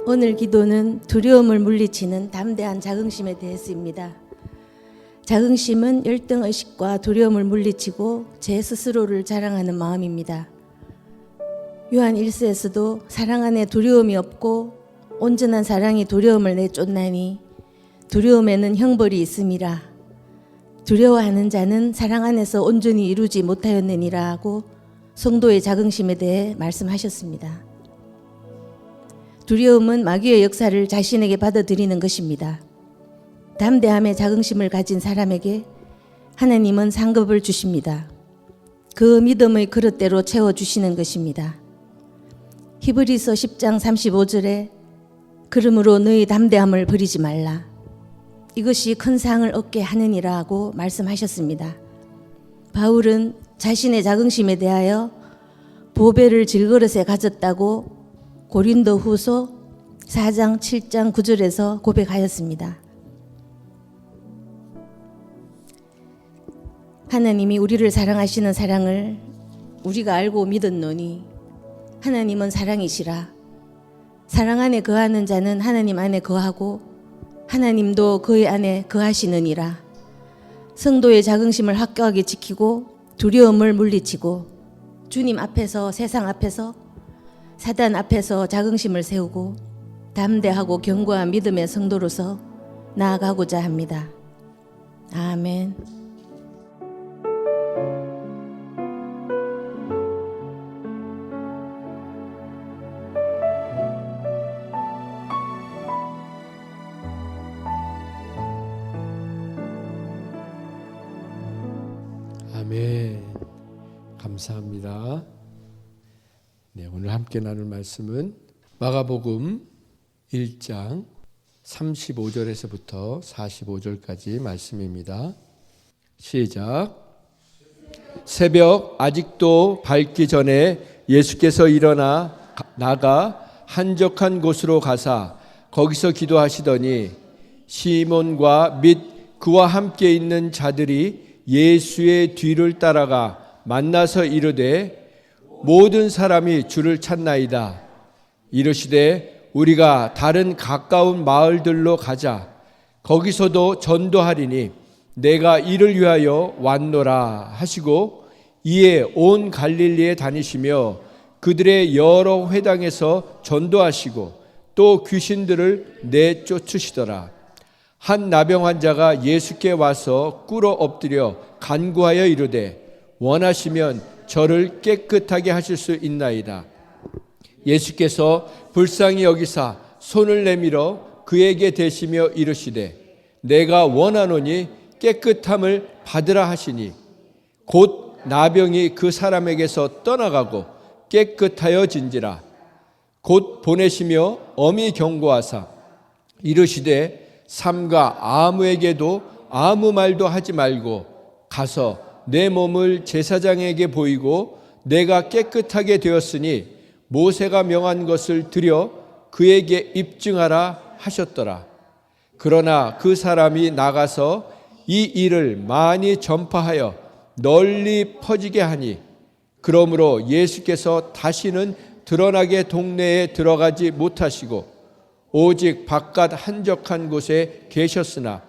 오늘 기도는 두려움을 물리치는 담대한 자긍심에 대해서입니다. 자긍심은 열등의식과 두려움을 물리치고 제 스스로를 자랑하는 마음입니다. 요한 1서에서도 사랑 안에 두려움이 없고 온전한 사랑이 두려움을 내쫓나니 두려움에는 형벌이 있음이라. 두려워하는 자는 사랑 안에서 온전히 이루지 못하였느니라 하고 성도의 자긍심에 대해 말씀하셨습니다. 두려움은 마귀의 역사를 자신에게 받아들이는 것입니다. 담대함의 자긍심을 가진 사람에게 하나님은 상급을 주십니다. 그 믿음의 그릇대로 채워주시는 것입니다. 히브리서 10장 35절에 그러므로 너희 담대함을 버리지 말라. 이것이 큰 상을 얻게 하느니라 하고 말씀하셨습니다. 바울은 자신의 자긍심에 대하여 보배를 질그릇에 가졌다고 고린도 후서 4장 7장 9절에서 고백하였습니다. 하나님이 우리를 사랑하시는 사랑을 우리가 알고 믿었노니 하나님은 사랑이시라. 사랑 안에 거하는 자는 하나님 안에 거하고 하나님도 그의 안에 거하시느니라. 성도의 자긍심을 확고하게 지키고 두려움을 물리치고 주님 앞에서 세상 앞에서 사단 앞에서 자긍심을 세우고 담대하고 견고한 믿음의 성도로서 나아가고자 합니다. 아멘. 아멘. 감사합니다. 네, 오늘 함께 나눌 말씀은 마가복음 1장 35절에서부터 45절까지 말씀입니다. 시작. 새벽 아직도 밝기 전에 예수께서 일어나 나가 한적한 곳으로 가사 거기서 기도하시더니 시몬과 및 그와 함께 있는 자들이 예수의 뒤를 따라가 만나서 이르되 모든 사람이 주를 찾나이다. 이르시되 우리가 다른 가까운 마을들로 가자. 거기서도 전도하리니 내가 이를 위하여 왔노라 하시고 이에 온 갈릴리에 다니시며 그들의 여러 회당에서 전도하시고 또 귀신들을 내쫓으시더라. 한 나병 환자가 예수께 와서 꿇어 엎드려 간구하여 이르되 원하시면 저를 깨끗하게 하실 수 있나이다. 예수께서 불쌍히 여기사 손을 내밀어 그에게 대시며 이르시되 내가 원하노니 깨끗함을 받으라 하시니 곧 나병이 그 사람에게서 떠나가고 깨끗하여진지라. 곧 보내시며 엄히 경고하사 이르시되 삼가 아무에게도 아무 말도 하지 말고 가서 내 몸을 제사장에게 보이고 내가 깨끗하게 되었으니 모세가 명한 것을 드려 그에게 입증하라 하셨더라. 그러나 그 사람이 나가서 이 일을 많이 전파하여 널리 퍼지게 하니 그러므로 예수께서 다시는 드러나게 동네에 들어가지 못하시고 오직 바깥 한적한 곳에 계셨으나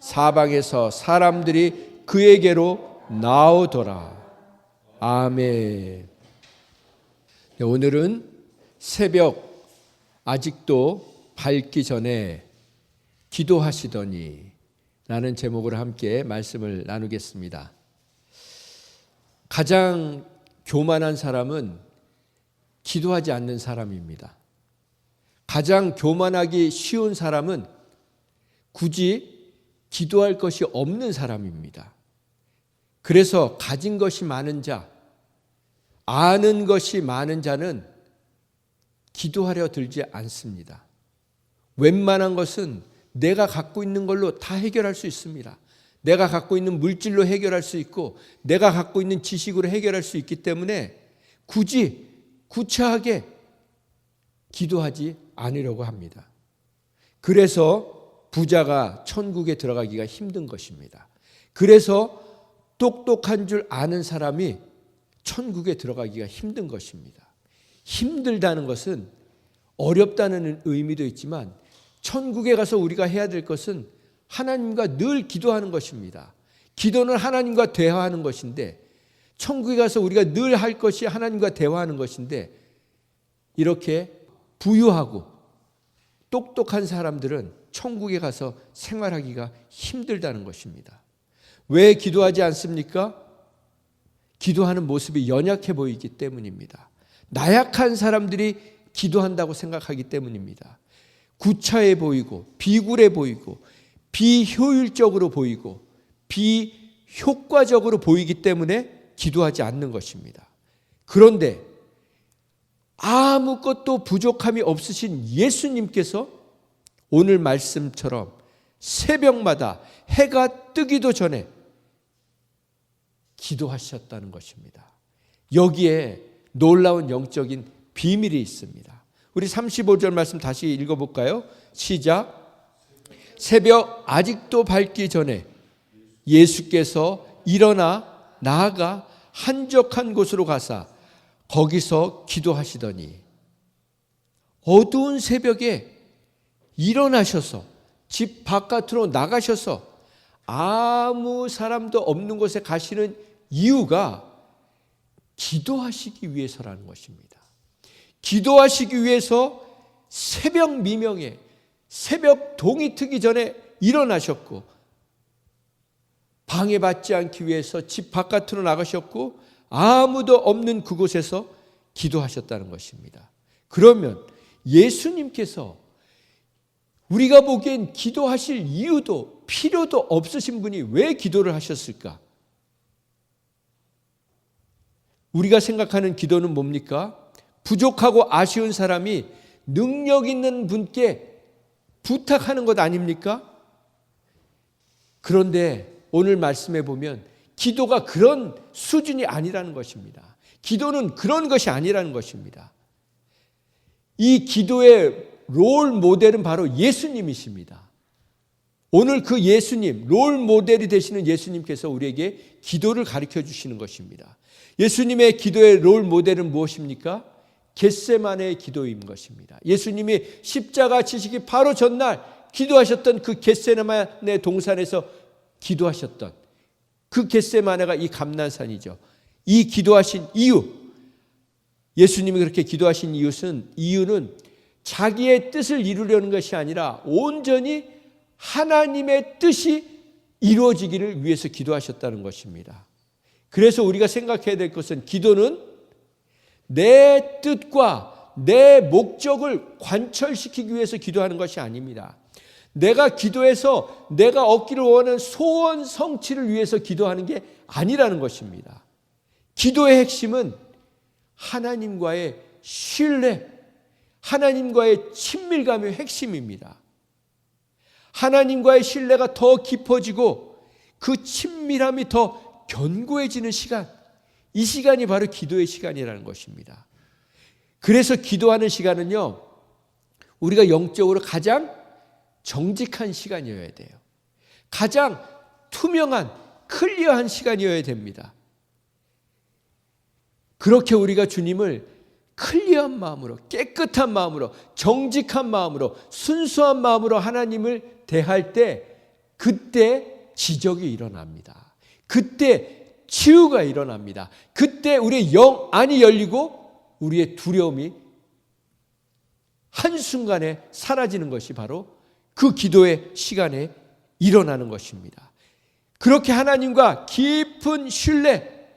사방에서 사람들이 그에게로 나오더라. 아멘. 네, 오늘은 새벽 아직도 밝기 전에 기도하시더니 라는 제목으로 함께 말씀을 나누겠습니다. 가장 교만한 사람은 기도하지 않는 사람입니다. 가장 교만하기 쉬운 사람은 굳이 기도할 것이 없는 사람입니다. 그래서 가진 것이 많은 자, 아는 것이 많은 자는 기도하려 들지 않습니다. 웬만한 것은 내가 갖고 있는 걸로 다 해결할 수 있습니다. 내가 갖고 있는 물질로 해결할 수 있고 내가 갖고 있는 지식으로 해결할 수 있기 때문에 굳이 구차하게 기도하지 않으려고 합니다. 그래서 부자가 천국에 들어가기가 힘든 것입니다. 그래서 똑똑한 줄 아는 사람이 천국에 들어가기가 힘든 것입니다. 힘들다는 것은 어렵다는 의미도 있지만 천국에 가서 우리가 해야 될 것은 하나님과 늘 기도하는 것입니다. 기도는 하나님과 대화하는 것인데 천국에 가서 우리가 늘 할 것이 하나님과 대화하는 것인데 이렇게 부유하고 똑똑한 사람들은 천국에 가서 생활하기가 힘들다는 것입니다. 왜 기도하지 않습니까? 기도하는 모습이 연약해 보이기 때문입니다. 나약한 사람들이 기도한다고 생각하기 때문입니다. 구차해 보이고 비굴해 보이고 비효율적으로 보이고 비효과적으로 보이기 때문에 기도하지 않는 것입니다. 그런데 아무것도 부족함이 없으신 예수님께서 오늘 말씀처럼 새벽마다 해가 뜨기도 전에 기도하셨다는 것입니다. 여기에 놀라운 영적인 비밀이 있습니다. 우리 35절 말씀 다시 읽어볼까요? 시작. 새벽 아직도 밝기 전에 예수께서 일어나 나아가 한적한 곳으로 가사 거기서 기도하시더니 어두운 새벽에 일어나셔서 집 바깥으로 나가셔서 아무 사람도 없는 곳에 가시는 이유가 기도하시기 위해서라는 것입니다. 기도하시기 위해서 새벽 미명에 새벽 동이 트기 전에 일어나셨고 방해받지 않기 위해서 집 바깥으로 나가셨고 아무도 없는 그곳에서 기도하셨다는 것입니다. 그러면 예수님께서 우리가 보기엔 기도하실 이유도 필요도 없으신 분이 왜 기도를 하셨을까? 우리가 생각하는 기도는 뭡니까? 부족하고 아쉬운 사람이 능력 있는 분께 부탁하는 것 아닙니까? 그런데 오늘 말씀에 보면 기도가 그런 수준이 아니라는 것입니다. 기도는 그런 것이 아니라는 것입니다. 이 기도의 롤 모델은 바로 예수님이십니다. 오늘 그 예수님, 롤 모델이 되시는 예수님께서 우리에게 기도를 가르쳐 주시는 것입니다. 예수님의 기도의 롤 모델은 무엇입니까? 겟세마네의 기도인 것입니다. 예수님이 십자가 지시기 바로 전날 기도하셨던 그 겟세마네 동산에서 기도하셨던 그 겟세마네가 이 감난산이죠. 이 기도하신 이유, 예수님이 그렇게 기도하신 이유는 자기의 뜻을 이루려는 것이 아니라 온전히 하나님의 뜻이 이루어지기를 위해서 기도하셨다는 것입니다. 그래서 우리가 생각해야 될 것은 기도는 내 뜻과 내 목적을 관철시키기 위해서 기도하는 것이 아닙니다. 내가 기도해서 내가 얻기를 원하는 소원 성취를 위해서 기도하는 게 아니라는 것입니다. 기도의 핵심은 하나님과의 신뢰, 하나님과의 친밀감의 핵심입니다. 하나님과의 신뢰가 더 깊어지고 그 친밀함이 더 견고해지는 시간, 이 시간이 바로 기도의 시간이라는 것입니다. 그래서 기도하는 시간은요, 우리가 영적으로 가장 정직한 시간이어야 돼요. 가장 투명한, 클리어한 시간이어야 됩니다. 그렇게 우리가 주님을 클리어한 마음으로, 깨끗한 마음으로, 정직한 마음으로, 순수한 마음으로 하나님을 대할 때 그때 지적이 일어납니다. 그때 치유가 일어납니다. 그때 우리의 영 안이 열리고 우리의 두려움이 한순간에 사라지는 것이 바로 그 기도의 시간에 일어나는 것입니다. 그렇게 하나님과 깊은 신뢰,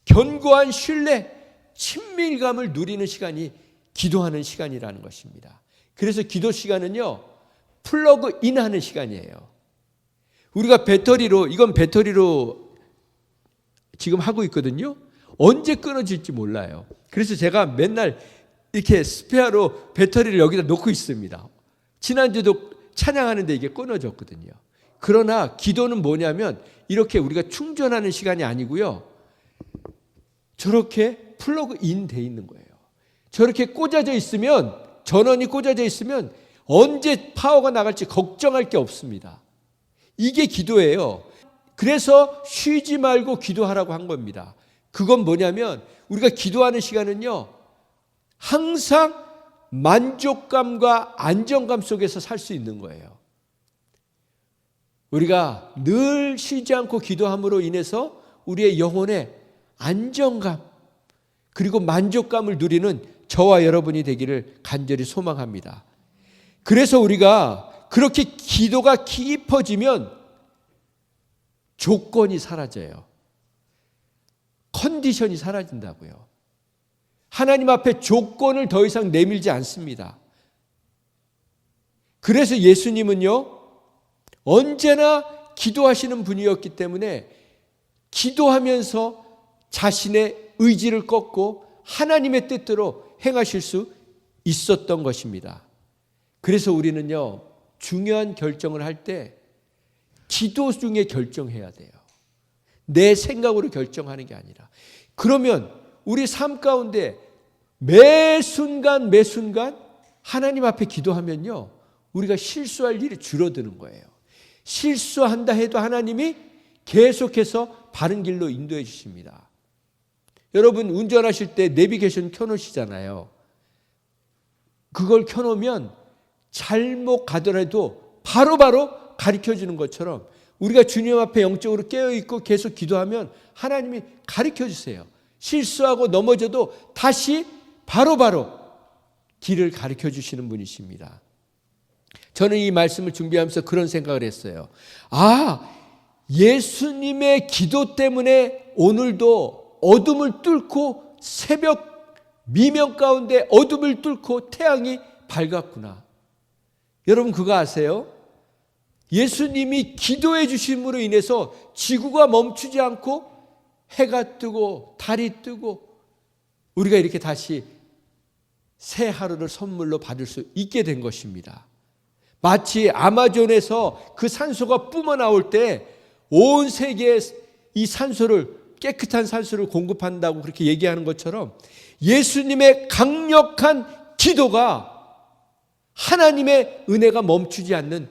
견고한 신뢰, 친밀감을 누리는 시간이 기도하는 시간이라는 것입니다. 그래서 기도 시간은요, 플러그 인하는 시간이에요. 우리가 이건 배터리로 지금 하고 있거든요. 언제 끊어질지 몰라요. 그래서 제가 맨날 이렇게 스페어로 배터리를 여기다 놓고 있습니다. 지난주도 찬양하는데 이게 끊어졌거든요. 그러나 기도는 뭐냐면 이렇게 우리가 충전하는 시간이 아니고요, 저렇게 플러그 인 돼 있는 거예요. 저렇게 꽂아져 있으면, 전원이 꽂아져 있으면 언제 파워가 나갈지 걱정할 게 없습니다. 이게 기도예요. 그래서 쉬지 말고 기도하라고 한 겁니다. 그건 뭐냐면 우리가 기도하는 시간은요, 항상 만족감과 안정감 속에서 살 수 있는 거예요. 우리가 늘 쉬지 않고 기도함으로 인해서 우리의 영혼의 안정감 그리고 만족감을 누리는 저와 여러분이 되기를 간절히 소망합니다. 그래서 우리가 그렇게 기도가 깊어지면 조건이 사라져요. 컨디션이 사라진다고요. 하나님 앞에 조건을 더 이상 내밀지 않습니다. 그래서 예수님은요, 언제나 기도하시는 분이었기 때문에 기도하면서 자신의 의지를 꺾고 하나님의 뜻대로 행하실 수 있었던 것입니다. 그래서 우리는요, 중요한 결정을 할 때 기도 중에 결정해야 돼요. 내 생각으로 결정하는 게 아니라. 그러면 우리 삶 가운데 매 순간 하나님 앞에 기도하면요, 우리가 실수할 일이 줄어드는 거예요. 실수한다 해도 하나님이 계속해서 바른 길로 인도해 주십니다. 여러분 운전하실 때 내비게이션 켜놓으시잖아요. 그걸 켜놓으면 잘못 가더라도 바로바로 가르쳐 주는 것처럼 우리가 주님 앞에 영적으로 깨어있고 계속 기도하면 하나님이 가르쳐 주세요. 실수하고 넘어져도 다시 바로바로 길을 가르쳐 주시는 분이십니다. 저는 이 말씀을 준비하면서 그런 생각을 했어요. 예수님의 기도 때문에 오늘도 어둠을 뚫고 새벽 미명 가운데 어둠을 뚫고 태양이 밝았구나. 여러분 그거 아세요? 예수님이 기도해 주심으로 인해서 지구가 멈추지 않고 해가 뜨고 달이 뜨고 우리가 이렇게 다시 새 하루를 선물로 받을 수 있게 된 것입니다. 마치 아마존에서 그 산소가 뿜어나올 때 온 세계에 이 산소를 깨끗한 산소를 공급한다고 그렇게 얘기하는 것처럼 예수님의 강력한 기도가 하나님의 은혜가 멈추지 않는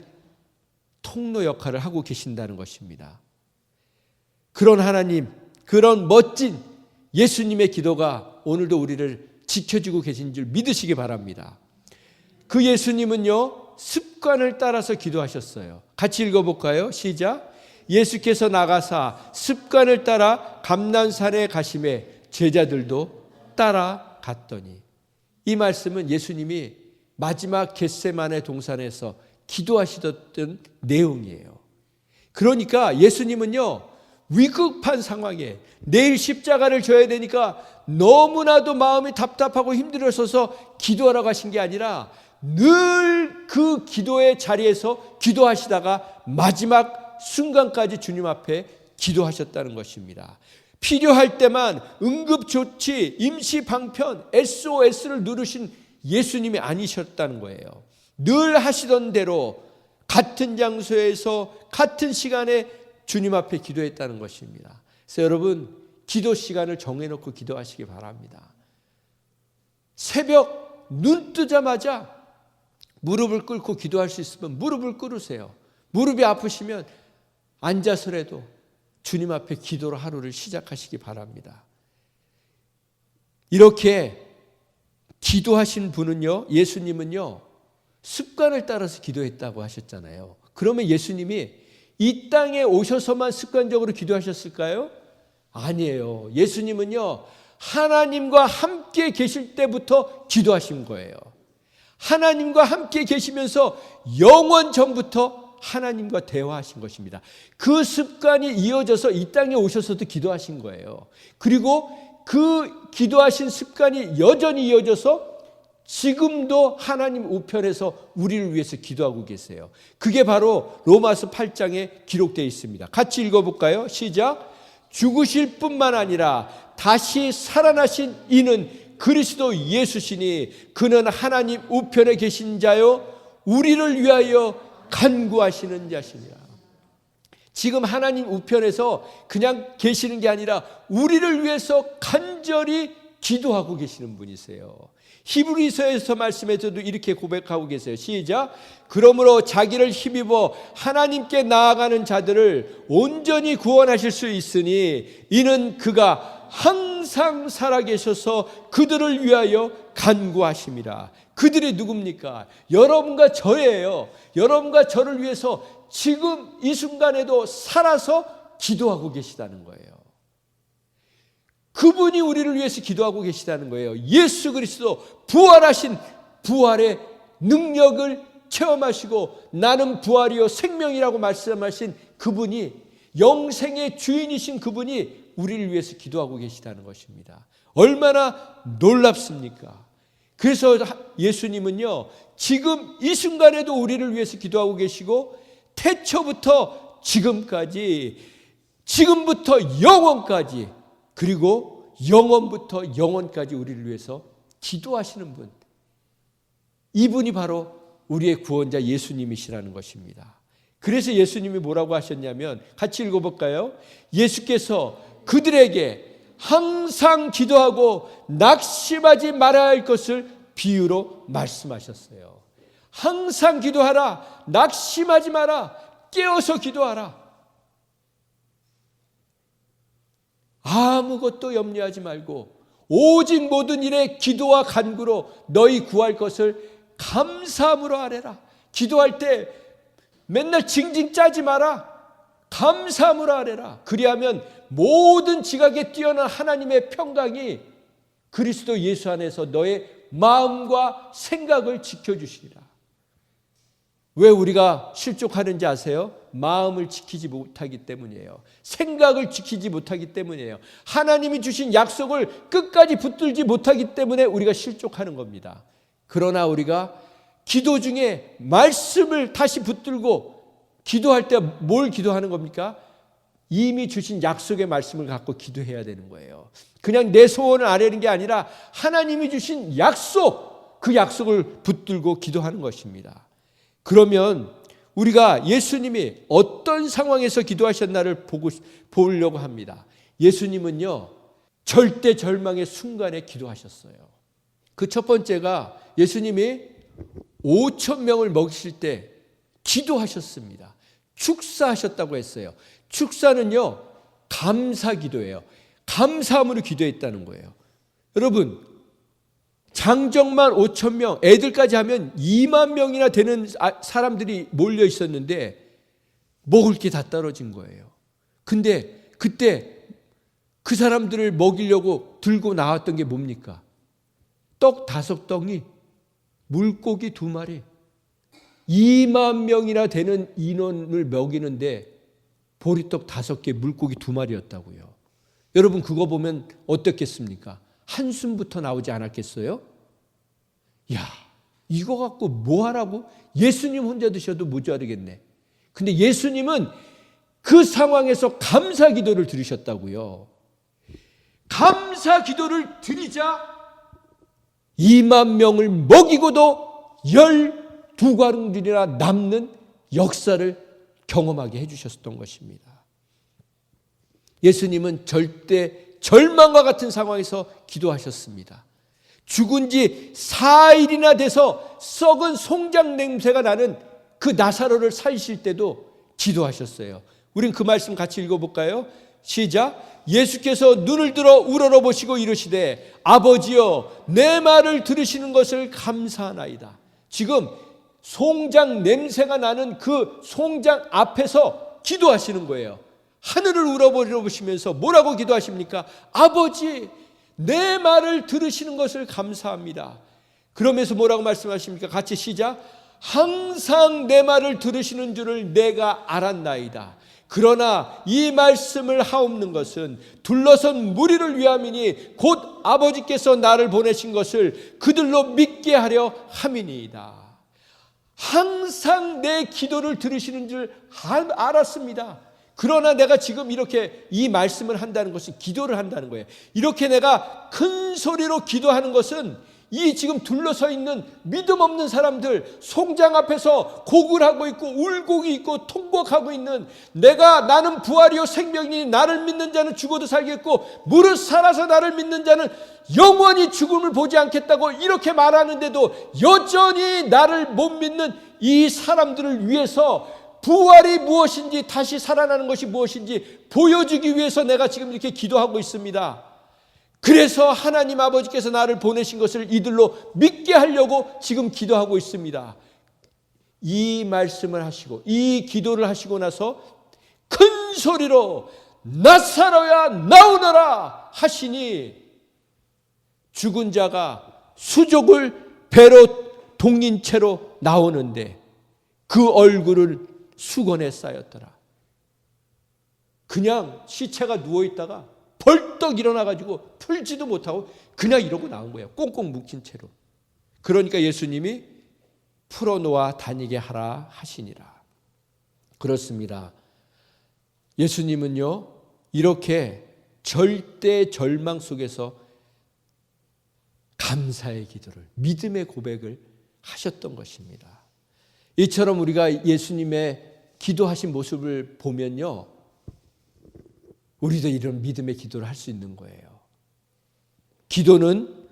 통로 역할을 하고 계신다는 것입니다. 그런 하나님, 그런 멋진 예수님의 기도가 오늘도 우리를 지켜주고 계신 줄 믿으시기 바랍니다. 그 예수님은요, 습관을 따라서 기도하셨어요. 같이 읽어볼까요? 시작. 예수께서 나가사 습관을 따라 감난산에 가심에 제자들도 따라갔더니. 이 말씀은 예수님이 마지막 겟세마네 동산에서 기도하시던 내용이에요. 그러니까 예수님은요, 위급한 상황에 내일 십자가를 져야 되니까 너무나도 마음이 답답하고 힘들어서 기도하라고 하신 게 아니라 늘 그 기도의 자리에서 기도하시다가 마지막 순간까지 주님 앞에 기도하셨다는 것입니다. 필요할 때만 응급조치, 임시방편, SOS를 누르신 예수님이 아니셨다는 거예요. 늘 하시던 대로 같은 장소에서 같은 시간에 주님 앞에 기도했다는 것입니다. 그래서 여러분 기도 시간을 정해놓고 기도하시기 바랍니다. 새벽 눈 뜨자마자 무릎을 꿇고 기도할 수 있으면 무릎을 꿇으세요. 무릎이 아프시면 앉아서라도 주님 앞에 기도로 하루를 시작하시기 바랍니다. 이렇게 기도하신 분은요, 예수님은요, 습관을 따라서 기도했다고 하셨잖아요. 그러면 예수님이 이 땅에 오셔서만 습관적으로 기도하셨을까요? 아니에요. 예수님은요, 하나님과 함께 계실 때부터 기도하신 거예요. 하나님과 함께 계시면서 영원 전부터 하나님과 대화하신 것입니다. 그 습관이 이어져서 이 땅에 오셔서도 기도하신 거예요. 그리고 그 기도하신 습관이 여전히 이어져서 지금도 하나님 우편에서 우리를 위해서 기도하고 계세요. 그게 바로 로마서 8장에 기록되어 있습니다. 같이 읽어볼까요? 시작. 죽으실 뿐만 아니라 다시 살아나신 이는 그리스도 예수시니 그는 하나님 우편에 계신 자요 우리를 위하여 간구하시는 자시니라. 지금 하나님 우편에서 그냥 계시는 게 아니라 우리를 위해서 간절히 기도하고 계시는 분이세요. 히브리서에서 말씀에서도 이렇게 고백하고 계세요. 시작. 그러므로 자기를 힘입어 하나님께 나아가는 자들을 온전히 구원하실 수 있으니 이는 그가 항상 살아계셔서 그들을 위하여 간구하심이라. 그들이 누굽니까? 여러분과 저예요. 여러분과 저를 위해서 지금 이 순간에도 살아서 기도하고 계시다는 거예요. 그분이 우리를 위해서 기도하고 계시다는 거예요. 예수 그리스도 부활하신 부활의 능력을 체험하시고 나는 부활이요 생명이라고 말씀하신 그분이, 영생의 주인이신 그분이 우리를 위해서 기도하고 계시다는 것입니다. 얼마나 놀랍습니까? 그래서 예수님은요, 지금 이 순간에도 우리를 위해서 기도하고 계시고 태초부터 지금까지, 지금부터 영원까지, 그리고 영원부터 영원까지 우리를 위해서 기도하시는 분, 이분이 바로 우리의 구원자 예수님이시라는 것입니다. 그래서 예수님이 뭐라고 하셨냐면, 같이 읽어볼까요? 예수께서 그들에게 항상 기도하고 낙심하지 말아야 할 것을 비유로 말씀하셨어요. 항상 기도하라, 낙심하지 마라, 깨어서 기도하라. 아무것도 염려하지 말고 오직 모든 일에 기도와 간구로 너희 구할 것을 감사함으로 아뢰라. 기도할 때 맨날 징징 짜지 마라. 감사함으로 아뢰라. 그리하면 모든 지각에 뛰어난 하나님의 평강이 그리스도 예수 안에서 너의 마음과 생각을 지켜주시리라. 왜 우리가 실족하는지 아세요? 마음을 지키지 못하기 때문이에요. 생각을 지키지 못하기 때문이에요. 하나님이 주신 약속을 끝까지 붙들지 못하기 때문에 우리가 실족하는 겁니다. 그러나 우리가 기도 중에 말씀을 다시 붙들고 기도할 때 뭘 기도하는 겁니까? 이미 주신 약속의 말씀을 갖고 기도해야 되는 거예요. 그냥 내 소원을 아뢰는 게 아니라 하나님이 주신 약속, 그 약속을 붙들고 기도하는 것입니다. 그러면 우리가 예수님이 어떤 상황에서 기도하셨나를 보려고 합니다. 예수님은요, 절대 절망의 순간에 기도하셨어요. 그 첫 번째가 예수님이 5,000명을 먹이실 때 기도하셨습니다. 축사하셨다고 했어요. 축사는요, 감사 기도예요. 감사함으로 기도했다는 거예요. 여러분, 장정만 5,000명, 애들까지 하면 2만 명이나 되는 사람들이 몰려 있었는데 먹을 게 다 떨어진 거예요. 근데 그때 그 사람들을 먹이려고 들고 나왔던 게 뭡니까? 떡 5덩이, 물고기 2마리, 2만 명이나 되는 인원을 먹이는데 보리떡 5개, 물고기 2마리였다고요. 여러분, 그거 보면 어떻겠습니까? 한숨부터 나오지 않았겠어요? 야, 이거 갖고 뭐 하라고? 예수님 혼자 드셔도 모자르겠네. 근데 예수님은 그 상황에서 감사 기도를 드리셨다고요. 감사 기도를 드리자 2만 명을 먹이고도 12가족들이나 남는 역사를 경험하게 해주셨던 것입니다. 예수님은 절대 절망과 같은 상황에서 기도하셨습니다. 죽은 지 4일이나 돼서 썩은 송장 냄새가 나는 그 나사로를 살리실 때도 기도하셨어요. 우린 그 말씀 같이 읽어볼까요? 시작. 예수께서 눈을 들어 우러러 보시고 이르시되 아버지여 내 말을 들으시는 것을 감사하나이다. 지금 송장 냄새가 나는 그 송장 앞에서 기도하시는 거예요. 하늘을 우러보시면서 뭐라고 기도하십니까? 아버지, 내 말을 들으시는 것을 감사합니다. 그러면서 뭐라고 말씀하십니까? 같이 시작. 항상 내 말을 들으시는 줄을 내가 알았나이다. 그러나 이 말씀을 하옵는 것은 둘러선 무리를 위함이니 곧 아버지께서 나를 보내신 것을 그들로 믿게 하려 함이니이다. 항상 내 기도를 들으시는 줄 알았습니다. 그러나 내가 지금 이렇게 이 말씀을 한다는 것은 기도를 한다는 거예요. 이렇게 내가 큰 소리로 기도하는 것은 이 지금 둘러서 있는 믿음 없는 사람들, 송장 앞에서 곡을 하고 있고 울고 있고 통곡하고 있는, 나는 부활이요 생명이니 나를 믿는 자는 죽어도 살겠고 무릇 살아서 나를 믿는 자는 영원히 죽음을 보지 않겠다고 이렇게 말하는데도 여전히 나를 못 믿는 이 사람들을 위해서 부활이 무엇인지, 다시 살아나는 것이 무엇인지 보여주기 위해서 내가 지금 이렇게 기도하고 있습니다. 그래서 하나님 아버지께서 나를 보내신 것을 이들로 믿게 하려고 지금 기도하고 있습니다. 이 말씀을 하시고 이 기도를 하시고 나서 큰 소리로 나사로야 나오너라 하시니 죽은 자가 수족을 배로 동인 채로 나오는데 그 얼굴을 수건에 쌓였더라. 그냥 시체가 누워있다가 벌떡 일어나가지고 풀지도 못하고 그냥 이러고 나온 거예요. 꽁꽁 묶인 채로. 그러니까 예수님이 풀어놓아 다니게 하라 하시니라. 그렇습니다. 예수님은요, 이렇게 절대 절망 속에서 감사의 기도를, 믿음의 고백을 하셨던 것입니다. 이처럼 우리가 예수님의 기도하신 모습을 보면요, 우리도 이런 믿음의 기도를 할 수 있는 거예요. 기도는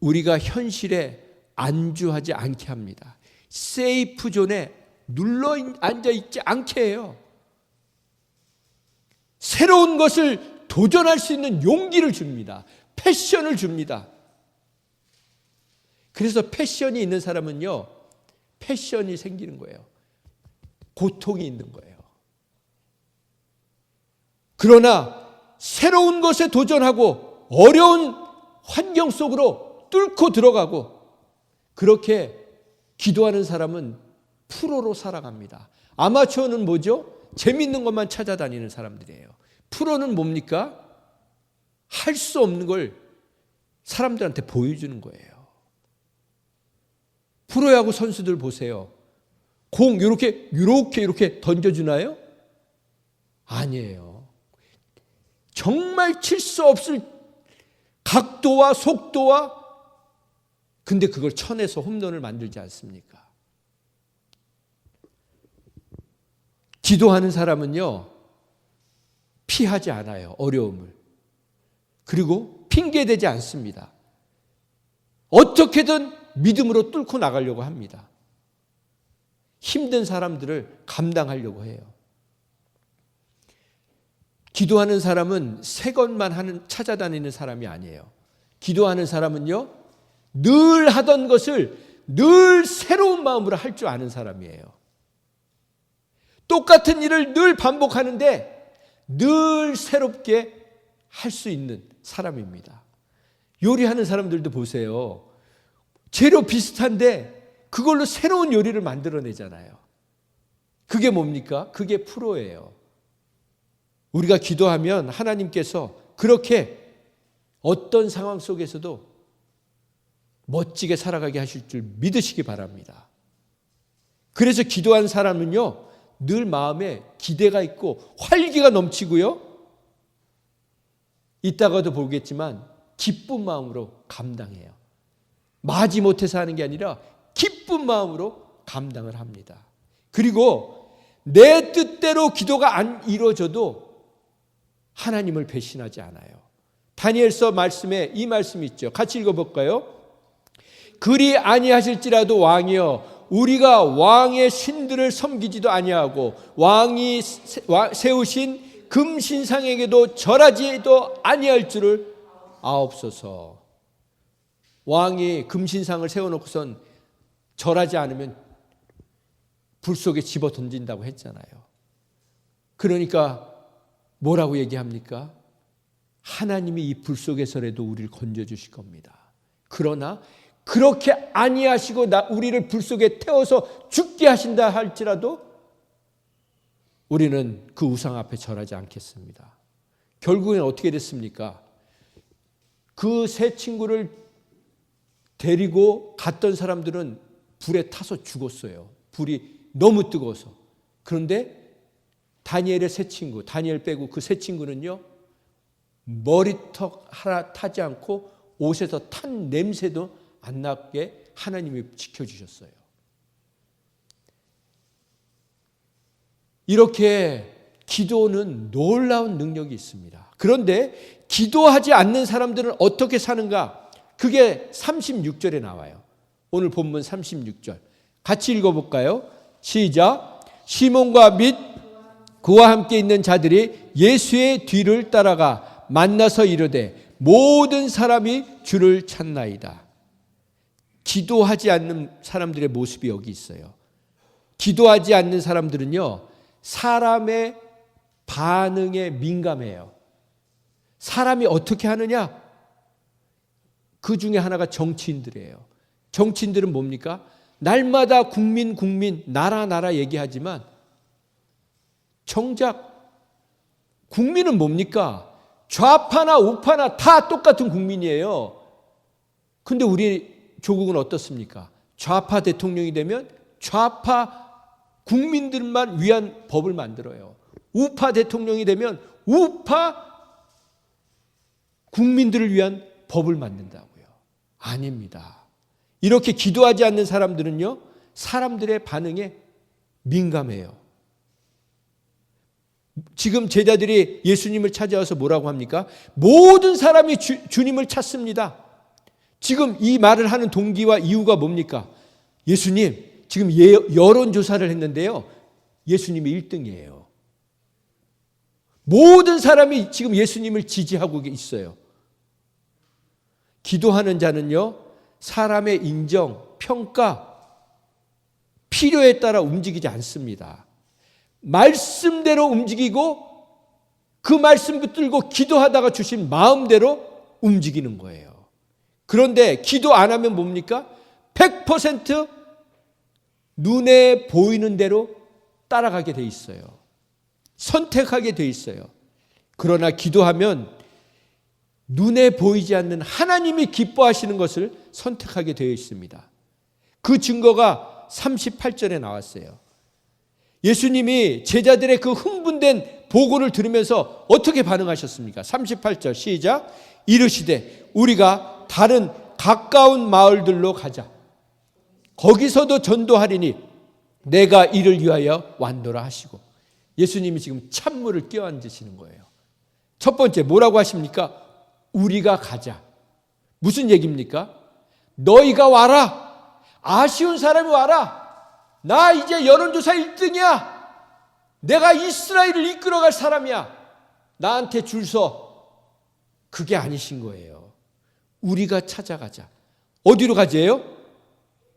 우리가 현실에 안주하지 않게 합니다. 세이프 존에 눌러 앉아있지 않게 해요. 새로운 것을 도전할 수 있는 용기를 줍니다. 패션을 줍니다. 그래서 패션이 있는 사람은요, 패션이 생기는 거예요. 고통이 있는 거예요. 그러나 새로운 것에 도전하고 어려운 환경 속으로 뚫고 들어가고 그렇게 기도하는 사람은 프로로 살아갑니다. 아마추어는 뭐죠? 재밌는 것만 찾아다니는 사람들이에요. 프로는 뭡니까? 할 수 없는 걸 사람들한테 보여주는 거예요. 프로야구 선수들 보세요. 공 이렇게 던져주나요? 아니에요. 정말 칠 수 없을 각도와 속도와, 근데 그걸 쳐내서 홈런을 만들지 않습니까? 기도하는 사람은요, 피하지 않아요. 어려움을. 그리고 핑계대지 않습니다. 어떻게든 믿음으로 뚫고 나가려고 합니다. 힘든 사람들을 감당하려고 해요. 기도하는 사람은 새 것만 찾아다니는 사람이 아니에요. 기도하는 사람은요, 늘 하던 것을 늘 새로운 마음으로 할 줄 아는 사람이에요. 똑같은 일을 늘 반복하는데 늘 새롭게 할 수 있는 사람입니다. 요리하는 사람들도 보세요. 재료 비슷한데 그걸로 새로운 요리를 만들어내잖아요. 그게 뭡니까? 그게 프로예요. 우리가 기도하면 하나님께서 그렇게 어떤 상황 속에서도 멋지게 살아가게 하실 줄 믿으시기 바랍니다. 그래서 기도한 사람은요, 늘 마음에 기대가 있고 활기가 넘치고요, 이따가도 보겠지만 기쁜 마음으로 감당해요. 마지 못해서 하는 게 아니라 기쁜 마음으로 감당을 합니다. 그리고 내 뜻대로 기도가 안 이루어져도 하나님을 배신하지 않아요. 다니엘서 말씀에 이 말씀이 있죠. 같이 읽어볼까요? 그리 아니하실지라도 왕이여, 우리가 왕의 신들을 섬기지도 아니하고 왕이 세우신 금신상에게도 절하지도 아니할 줄을 아옵소서. 왕이 금신상을 세워놓고선 절하지 않으면 불 속에 집어 던진다고 했잖아요. 그러니까 뭐라고 얘기합니까? 하나님이 이 불 속에서라도 우리를 건져주실 겁니다. 그러나 그렇게 아니하시고 우리를 불 속에 태워서 죽게 하신다 할지라도 우리는 그 우상 앞에 절하지 않겠습니다. 결국엔 어떻게 됐습니까? 그 세 친구를 데리고 갔던 사람들은 불에 타서 죽었어요. 불이 너무 뜨거워서. 그런데 다니엘의 세 친구, 다니엘 빼고 그 세 친구는요, 머리턱 하나 타지 않고 옷에서 탄 냄새도 안 나게 하나님이 지켜주셨어요. 이렇게 기도는 놀라운 능력이 있습니다. 그런데 기도하지 않는 사람들은 어떻게 사는가? 그게 36절에 나와요. 오늘 본문 36절. 같이 읽어볼까요? 시작. 시몬과 및 그와 함께 있는 자들이 예수의 뒤를 따라가 만나서 이르되 모든 사람이 주를 찾나이다. 기도하지 않는 사람들의 모습이 여기 있어요. 기도하지 않는 사람들은요, 사람의 반응에 민감해요. 사람이 어떻게 하느냐? 그 중에 하나가 정치인들이에요. 정치인들은 뭡니까? 날마다 국민, 나라 얘기하지만 정작 국민은 뭡니까? 좌파나 우파나 다 똑같은 국민이에요. 근데 우리 조국은 어떻습니까? 좌파 대통령이 되면 좌파 국민들만 위한 법을 만들어요. 우파 대통령이 되면 우파 국민들을 위한 법을 만든다고요. 아닙니다. 이렇게 기도하지 않는 사람들은요, 사람들의 반응에 민감해요. 지금 제자들이 예수님을 찾아와서 뭐라고 합니까? 모든 사람이 주님을 찾습니다. 지금 이 말을 하는 동기와 이유가 뭡니까? 예수님, 지금 여론조사를 했는데요, 예수님이 1등이에요. 모든 사람이 지금 예수님을 지지하고 있어요. 기도하는 자는요, 사람의 인정, 평가, 필요에 따라 움직이지 않습니다. 말씀대로 움직이고 그 말씀 붙들고 기도하다가 주신 마음대로 움직이는 거예요. 그런데 기도 안 하면 뭡니까? 100% 눈에 보이는 대로 따라가게 돼 있어요. 선택하게 돼 있어요. 그러나 기도하면 눈에 보이지 않는 하나님이 기뻐하시는 것을 선택하게 되어 있습니다. 그 증거가 38절에 나왔어요. 예수님이 제자들의 그 흥분된 보고를 들으면서 어떻게 반응하셨습니까? 38절 시작. 이르시되 우리가 다른 가까운 마을들로 가자. 거기서도 전도하리니 내가 이를 위하여 왔노라 하시고, 예수님이 지금 찬물을 끼얹으시는 거예요. 첫 번째 뭐라고 하십니까? 우리가 가자. 무슨 얘기입니까? 너희가 와라. 아쉬운 사람이 와라. 나 이제 여론조사 1등이야. 내가 이스라엘을 이끌어갈 사람이야. 나한테 줄 서. 그게 아니신 거예요. 우리가 찾아가자. 어디로 가재요?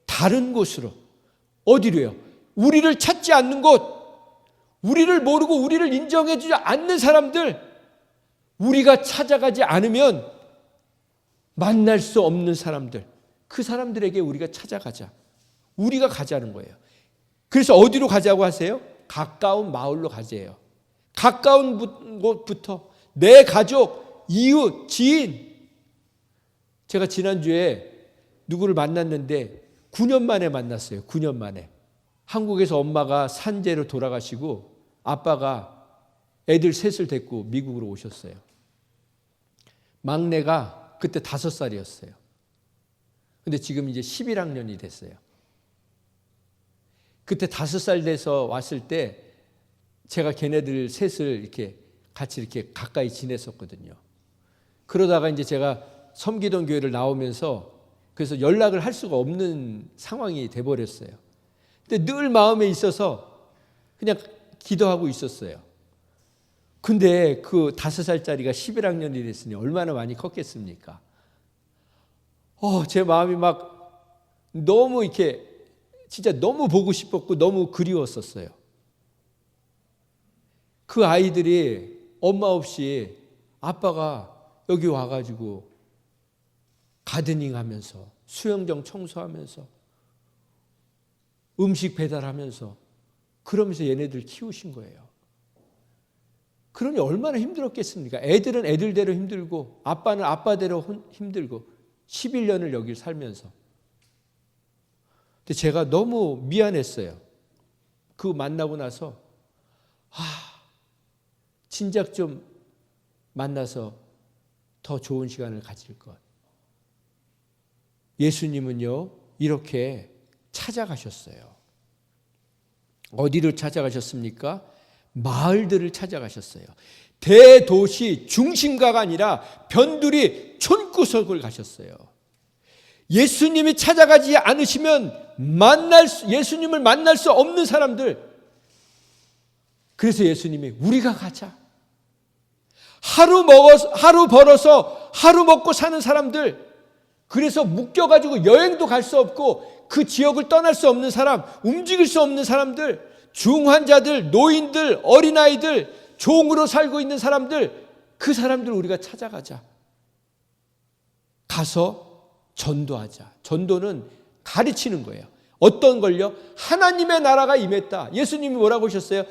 다른 곳으로. 어디로요? 우리를 찾지 않는 곳, 우리를 모르고 우리를 인정해 주지 않는 사람들, 우리가 찾아가지 않으면 만날 수 없는 사람들, 그 사람들에게 우리가 찾아가자. 우리가 가자는 거예요. 그래서 어디로 가자고 하세요? 가까운 마을로 가재요. 가까운 곳부터 내 가족, 이웃, 지인. 제가 지난주에 누구를 만났는데 9년 만에 만났어요. 9년 만에. 한국에서 엄마가 산재로 돌아가시고 아빠가 애들 셋을 데리고 미국으로 오셨어요. 막내가 그때 5살이었어요. 근데 지금 이제 11학년이 됐어요. 그때 5살 돼서 왔을 때 제가 걔네들 셋을 이렇게 같이 이렇게 가까이 지냈었거든요. 그러다가 이제 제가 섬기던 교회를 나오면서 그래서 연락을 할 수가 없는 상황이 돼버렸어요. 근데 늘 마음에 있어서 그냥 기도하고 있었어요. 근데 그 5살짜리가 11학년이 됐으니 얼마나 많이 컸겠습니까? 제 마음이 막 너무 이렇게 진짜 너무 보고 싶었고 너무 그리웠었어요. 그 아이들이 엄마 없이 아빠가 여기 와가지고 가드닝 하면서 수영장 청소하면서 음식 배달하면서 그러면서 얘네들 키우신 거예요. 그러니 얼마나 힘들었겠습니까? 애들은 애들대로 힘들고 아빠는 아빠대로 힘들고 11년을 여기 살면서. 근데 제가 너무 미안했어요. 그 만나고 나서 진작 좀 만나서 더 좋은 시간을 가질 것. 예수님은요 이렇게 찾아가셨어요. 어디를 찾아가셨습니까? 마을들을 찾아가셨어요. 대도시 중심가가 아니라 변두리 촌구석을 가셨어요. 예수님이 찾아가지 않으시면 예수님을 만날 수 없는 사람들. 그래서 예수님이 우리가 가자. 하루 벌어서 하루 먹고 사는 사람들, 그래서 묶여가지고 여행도 갈 수 없고 그 지역을 떠날 수 없는 사람, 움직일 수 없는 사람들, 중환자들, 노인들, 어린아이들, 종으로 살고 있는 사람들, 그 사람들 우리가 찾아가자. 가서 전도하자. 전도는 가르치는 거예요. 어떤 걸요? 하나님의 나라가 임했다. 예수님이 뭐라고 하셨어요?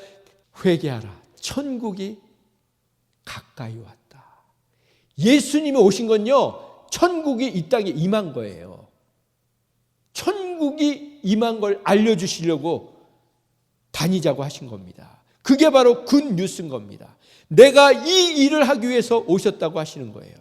회개하라. 천국이 가까이 왔다. 예수님이 오신 건요, 천국이 이 땅에 임한 거예요. 천국이 임한 걸 알려주시려고 다니자고 하신 겁니다. 그게 바로 굿 뉴스인 겁니다. 내가 이 일을 하기 위해서 오셨다고 하시는 거예요.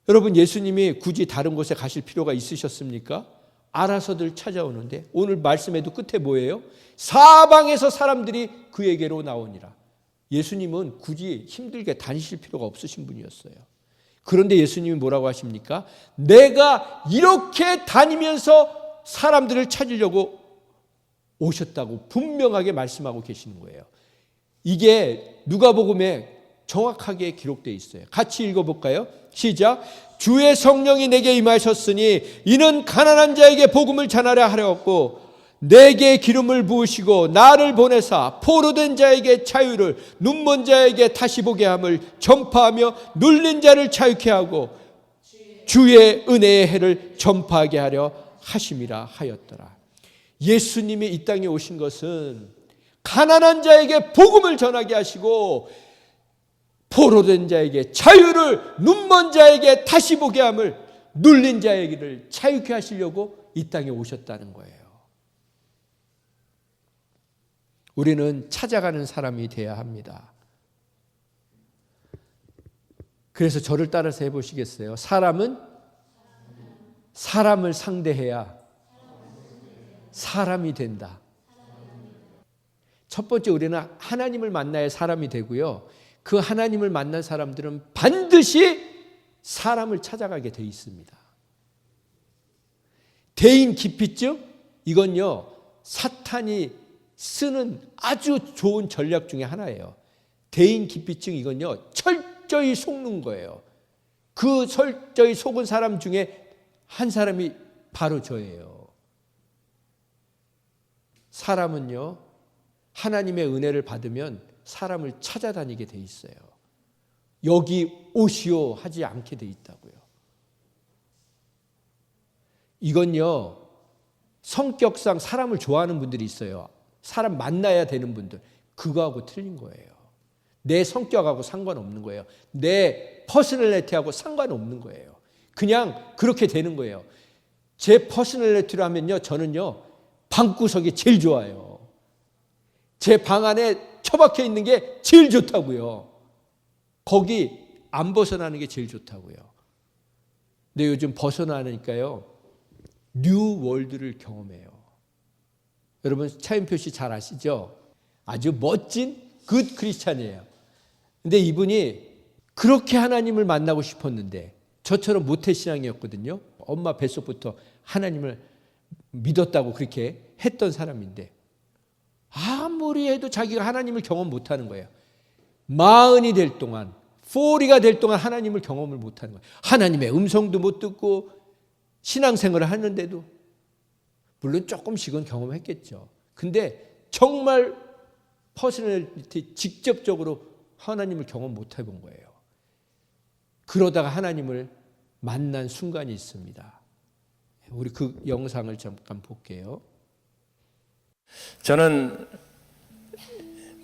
여러분, 예수님이 굳이 다른 곳에 가실 필요가 있으셨습니까? 알아서들 찾아오는데, 오늘 말씀에도 끝에 뭐예요? 사방에서 사람들이 그에게로 나오니라. 예수님은 굳이 힘들게 다니실 필요가 없으신 분이었어요. 그런데 예수님이 뭐라고 하십니까? 내가 이렇게 다니면서 사람들을 찾으려고 오셨다고 분명하게 말씀하고 계시는 거예요. 이게 누가복음에 정확하게 기록되어 있어요. 같이 읽어볼까요? 시작. 주의 성령이 내게 임하셨으니 이는 가난한 자에게 복음을 전하려 하려고 내게 기름을 부으시고 나를 보내사 포로된 자에게 자유를, 눈먼 자에게 다시 보게 함을 전파하며 눌린 자를 자유케 하고 주의 은혜의 해를 전파하게 하려 하심이라 하였더라. 예수님이 이 땅에 오신 것은 가난한 자에게 복음을 전하게 하시고 포로된 자에게 자유를, 눈먼 자에게 다시 보게 함을, 눌린 자에게를 자유케 하시려고 이 땅에 오셨다는 거예요. 우리는 찾아가는 사람이 되어야 합니다. 그래서 저를 따라서 해보시겠어요? 사람은 사람을 상대해야 사람이 된다. 첫 번째, 우리는 하나님을 만나야 사람이 되고요. 그 하나님을 만난 사람들은 반드시 사람을 찾아가게 돼 있습니다. 대인 기피증? 이건요, 사탄이 쓰는 아주 좋은 전략 중에 하나예요. 대인 기피증, 이건요, 철저히 속는 거예요. 그 철저히 속은 사람 중에 한 사람이 바로 저예요. 사람은요, 하나님의 은혜를 받으면 사람을 찾아다니게 돼 있어요. 여기 오시오 하지 않게 돼 있다고요. 이건요, 성격상 사람을 좋아하는 분들이 있어요. 사람 만나야 되는 분들. 그거하고 틀린 거예요. 내 성격하고 상관없는 거예요. 내 퍼스널리티하고 상관없는 거예요. 그냥 그렇게 되는 거예요. 제 퍼스널리티로 하면요, 저는요, 방구석이 제일 좋아요. 제 방 안에 처박혀 있는 게 제일 좋다고요. 거기 안 벗어나는 게 제일 좋다고요. 근데 요즘 벗어나니까요, 뉴 월드를 경험해요. 여러분, 차인표 씨 잘 아시죠? 아주 멋진 굿 크리스찬이에요. 근데 이분이 그렇게 하나님을 만나고 싶었는데, 저처럼 모태신앙이었거든요. 엄마 뱃속부터 하나님을 믿었다고 그렇게 했던 사람인데, 아무리 해도 자기가 하나님을 경험 못하는 거예요. 40이 될 동안, 40가 될 동안 하나님을 경험을 못하는 거예요. 하나님의 음성도 못 듣고 신앙생활을 하는데도, 물론 조금씩은 경험했겠죠. 근데 정말 퍼스널리티 직접적으로 하나님을 경험 못 해본 거예요. 그러다가 하나님을 만난 순간이 있습니다. 우리 그 영상을 잠깐 볼게요. 저는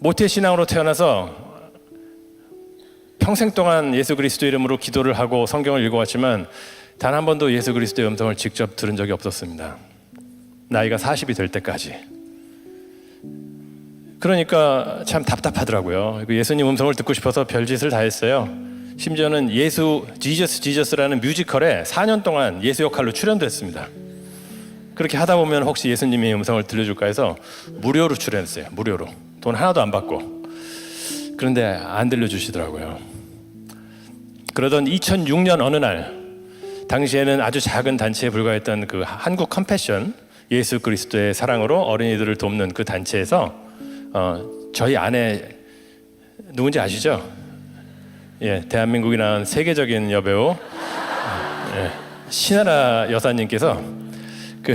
모태신앙으로 태어나서 평생 동안 예수 그리스도 이름으로 기도를 하고 성경을 읽어왔지만 단 한 번도 예수 그리스도의 음성을 직접 들은 적이 없었습니다. 나이가 40이 될 때까지. 그러니까 참 답답하더라고요. 예수님 음성을 듣고 싶어서 별짓을 다 했어요. 심지어는 지저스라는 뮤지컬에 4년 동안 예수 역할로 출연됐습니다. 그렇게 하다 보면 혹시 예수님의 음성을 들려줄까 해서 무료로 출연했어요. 무료로. 돈 하나도 안 받고. 그런데 안 들려주시더라고요. 그러던 2006년 어느 날, 당시에는 아주 작은 단체에 불과했던 그 한국 컴패션, 예수 그리스도의 사랑으로 어린이들을 돕는 그 단체에서 저희 아내 누군지 아시죠? 예, 대한민국이 낳은 세계적인 여배우 예, 신하라 여사님께서 그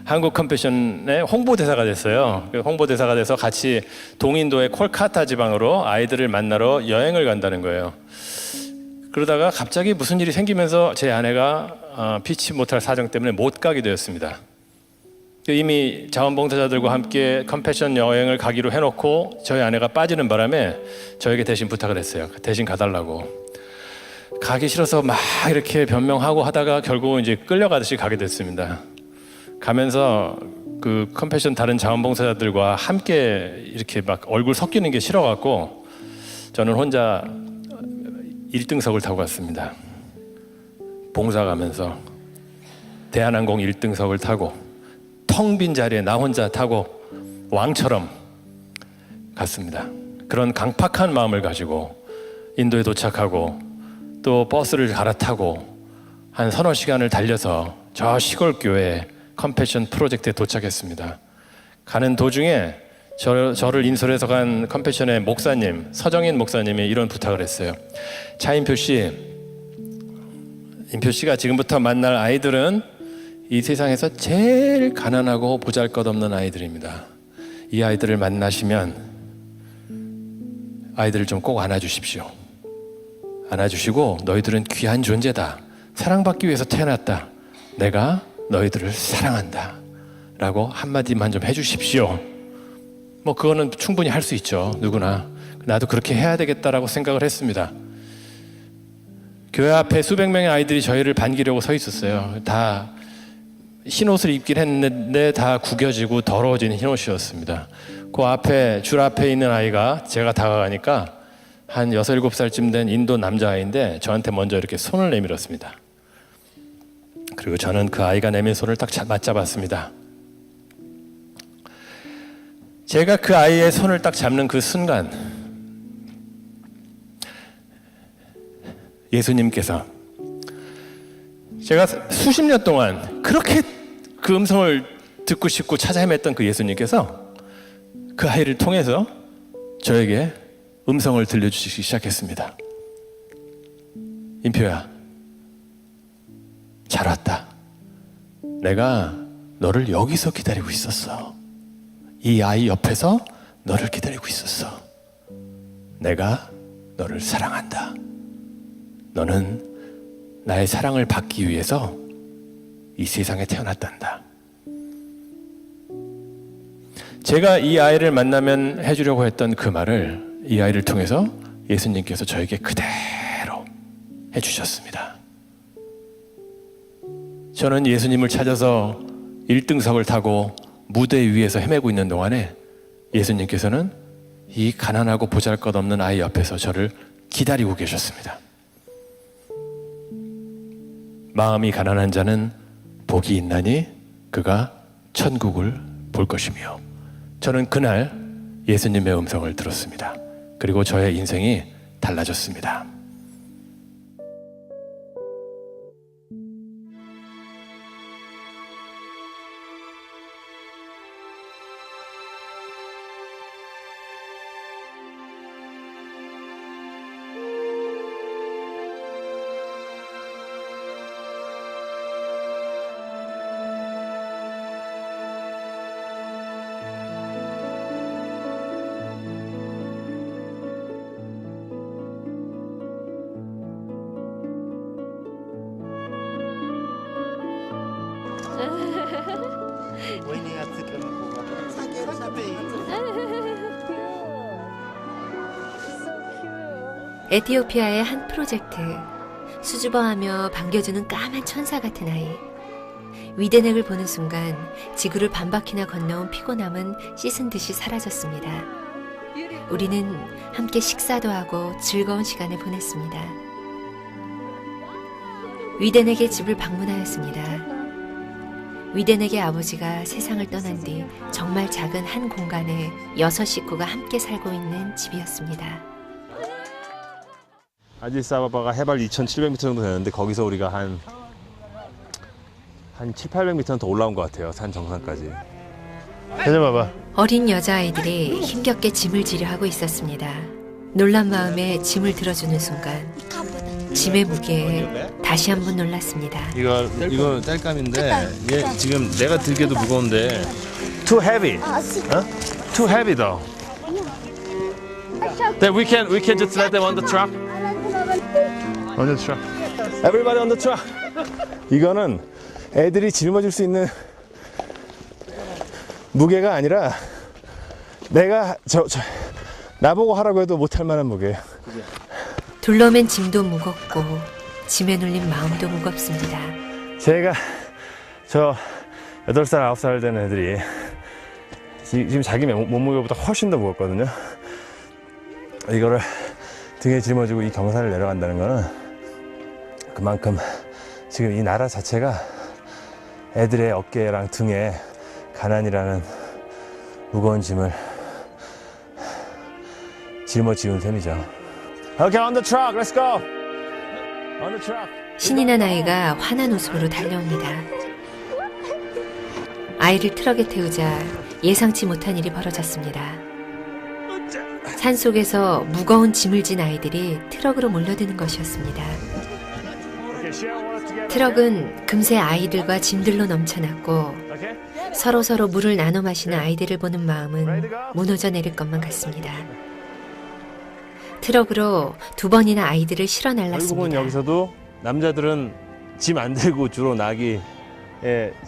한국 컴패션의 홍보대사가 됐어요. 그 홍보대사가 돼서 같이 동인도의 콜카타 지방으로 아이들을 만나러 여행을 간다는 거예요. 그러다가 갑자기 무슨 일이 생기면서 제 아내가 피치 못할 사정 때문에 못 가게 되었습니다. 이미 자원봉사자들과 함께 컴패션 여행을 가기로 해놓고 저희 아내가 빠지는 바람에 저에게 대신 부탁을 했어요. 대신 가달라고. 가기 싫어서 막 이렇게 변명하고 하다가 결국은 이제 끌려가듯이 가게 됐습니다. 가면서 그 컴패션 다른 자원봉사자들과 함께 이렇게 막 얼굴 섞이는 게 싫어갖고 저는 혼자 1등석을 타고 갔습니다. 봉사 가면서 대한항공 1등석을 타고 텅 빈 자리에 나 혼자 타고 왕처럼 갔습니다. 그런 강팍한 마음을 가지고 인도에 도착하고 또 버스를 갈아타고 한 서너 시간을 달려서 저 시골 교회 컴패션 프로젝트에 도착했습니다. 가는 도중에 저를 인솔해서 간 컴패션의 목사님, 서정인 목사님이 이런 부탁을 했어요. 차인표 씨, 인표 씨가 지금부터 만날 아이들은 이 세상에서 제일 가난하고 보잘것없는 아이들입니다. 이 아이들을 만나시면 아이들을 좀 꼭 안아주십시오. 안아주시고 너희들은 귀한 존재다. 사랑받기 위해서 태어났다. 내가 너희들을 사랑한다. 라고 한마디만 좀 해주십시오. 뭐 그거는 충분히 할 수 있죠. 누구나. 나도 그렇게 해야 되겠다라고 생각을 했습니다. 교회 앞에 수백 명의 아이들이 저희를 반기려고 서 있었어요. 다 흰옷을 입긴 했는데 다 구겨지고 더러워진 흰옷이었습니다. 그 앞에 줄 앞에 있는 아이가 제가 다가가니까 한 6, 7살쯤 된 인도 남자아이인데 저한테 먼저 이렇게 손을 내밀었습니다. 그리고 저는 그 아이가 내민 손을 딱 맞잡았습니다. 제가 그 아이의 손을 딱 잡는 그 순간 예수님께서 제가 수십 년 동안 그렇게 그 음성을 듣고 싶고 찾아 헤맸던 그 예수님께서 그 아이를 통해서 저에게 음성을 들려주시기 시작했습니다. 인표야, 잘 왔다. 내가 너를 여기서 기다리고 있었어. 이 아이 옆에서 너를 기다리고 있었어. 내가 너를 사랑한다. 너는 나의 사랑을 받기 위해서 이 세상에 태어났단다. 제가 이 아이를 만나면 해주려고 했던 그 말을 이 아이를 통해서 예수님께서 저에게 그대로 해주셨습니다. 저는 예수님을 찾아서 1등석을 타고 무대 위에서 헤매고 있는 동안에 예수님께서는 이 가난하고 보잘것없는 아이 옆에서 저를 기다리고 계셨습니다. 마음이 가난한 자는 복이 있나니 그가 천국을 볼 것이며, 저는 그날 예수님의 음성을 들었습니다. 그리고 저의 인생이 달라졌습니다. 에티오피아의 한 프로젝트. 수줍어하며 반겨주는 까만 천사 같은 아이. 위대넥을 보는 순간 지구를 반바퀴나 건너온 피곤함은 씻은 듯이 사라졌습니다. 우리는 함께 식사도 하고 즐거운 시간을 보냈습니다. 위대넥의 집을 방문하였습니다. 위대넥의 아버지가 세상을 떠난 뒤 정말 작은 한 공간에 6 식구가 함께 살고 있는 집이었습니다. 아디스아바바가 해발 2,700m 정도 되는데 거기서 우리가 한 7, 800m는 더 올라온 것 같아요. 산 정상까지. 찾아봐봐. 어린 여자아이들이 힘겹게 짐을 지려 하고 있었습니다. 놀란 마음에 짐을 들어주는 순간 짐의 무게에 다시 한번 놀랐습니다. 이거 땔감인데 얘 지금 내가 들기도 무거운데 too heavy. Too heavy though. Then we can just let them on the truck. On the truck. Everybody on the truck. 이거는 애들이 짊어질 수 있는 무게가 아니라 내가 나보고 하라고 해도 못할 만한 무게예요. 둘러맨 짐도 무겁고 짐에 눌린 마음도 무겁습니다. 제가 저 8살, 9살 된 애들이 지금 자기 몸무게보다 훨씬 더 무겁거든요. 이거를 등에 짊어지고 이 경사를 내려간다는 거는 그만큼 지금 이 나라 자체가 애들의 어깨랑 등에 가난이라는 무거운 짐을 짊어지는 셈이죠. Okay, on the truck, let's go. On the truck. 신이 난 아이가 환한 웃음으로 달려옵니다. 아이를 트럭에 태우자 예상치 못한 일이 벌어졌습니다. 산속에서 무거운 짐을 진 아이들이 트럭으로 몰려드는 것이었습니다. 트럭은 금세 아이들과 짐들로 넘쳐났고 서로 물을 나눠 마시는 아이들을 보는 마음은 무너져 내릴 것만 같습니다. 트럭으로 2번이나 아이들을 실어 결국은 날랐습니다. 여기서도 남자들은 짐 안 들고 주로 나귀에